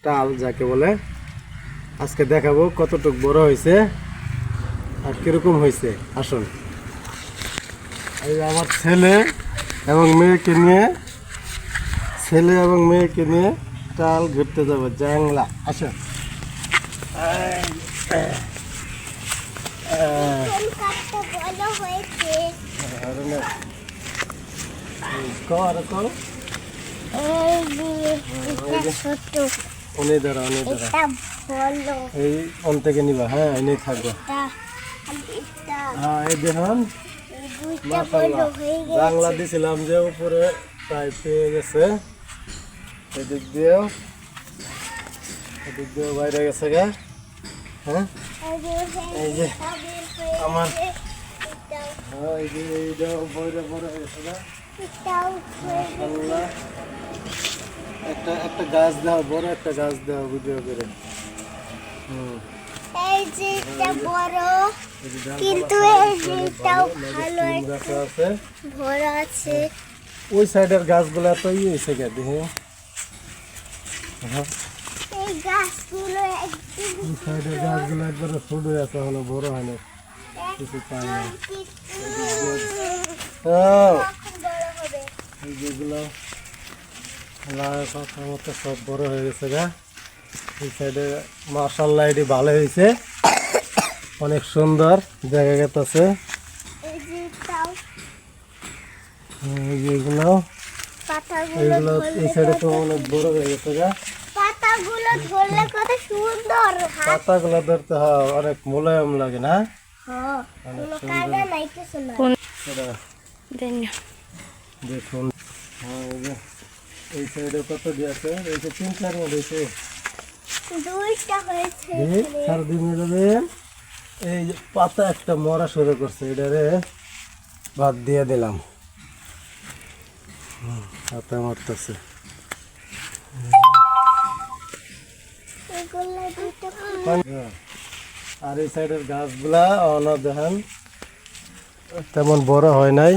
টাল যাকে বলে। আজকে দেখাবো কতটুকু বড় হয়েছে আর কিরকম হয়েছে। আসুন, এই আমার ছেলে এবং মেয়েকে নিয়ে টাল ঘুরতে যাবো জাংলা। আসুন, এই অন থেকে নিবা। হ্যাঁ, এনেই থাকবো। হ্যাঁ, এই দেখুন জাংলা দিছিলাম যে উপরে প্রায় পেয়ে গেছে। এদিক দিয়েও বাইরে গেছে গা। হ্যাঁ, এই যে আমার এই যে এইটাও বড় বড় হয়েছে না। মাশাআল্লাহ। একটা গাছ দাও, বড় একটা গাছ দাও ভিডিও করে। এই যে এটা বড়, কিন্তু এই যে এটাও ভালো আছে, বড় আছে। ওই সাইডের গাছগুলা তো হয়েছে গে দেখে। এই গাছগুলো এই সাইডের গাছগুলো একবারে ছোট আছে, হলো বড় হয় না, কিছু পাই না। এই যেগুলো কথার মতো সব বড় হয়ে গেছে গা। এই সাইডে মাশাআল্লাহ এটি ভালো হয়েছে, অনেক সুন্দর দেখা গেছে। এইগুলো এই সাইডে তো অনেক বড় হয়ে গেছে গা। পাতাগুলো ধরলে কত সুন্দর, পাতাগুলো ধরতে হয় অনেক মোলায়েম লাগে না। দেখুন, এই সাইডে কত দিয়েছে, এই যে 3-4 হয়েছে, এই যে পাতা একটা মরা শুরু করছে, এটারে বাদ দিয়ে দিলাম। পাতা মারতেছে। আর এই সাইডের গাছগুলা অনা দেখেন তেমন বড় হয় নাই,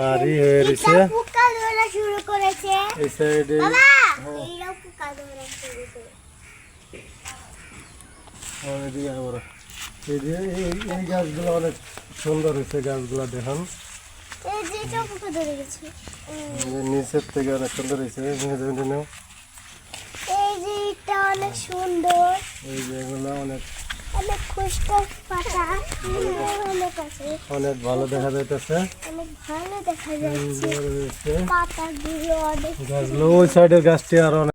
আর ই হয়ে রয়েছে। এই সাইডে এই গাছগুলো অনেক সুন্দর হয়েছে, গাছগুলা দেখেন নিচের থেকে অনেক সুন্দর হয়েছে। অনেক সুন্দর, এই যে এগুলো অনেক অনেক ভালো দেখা যাইতেছে। অনেক ভালো দেখা যাচ্ছে। পাতাগুলো অনেক গাছগুলো ওই সাইডের গাছটি আরো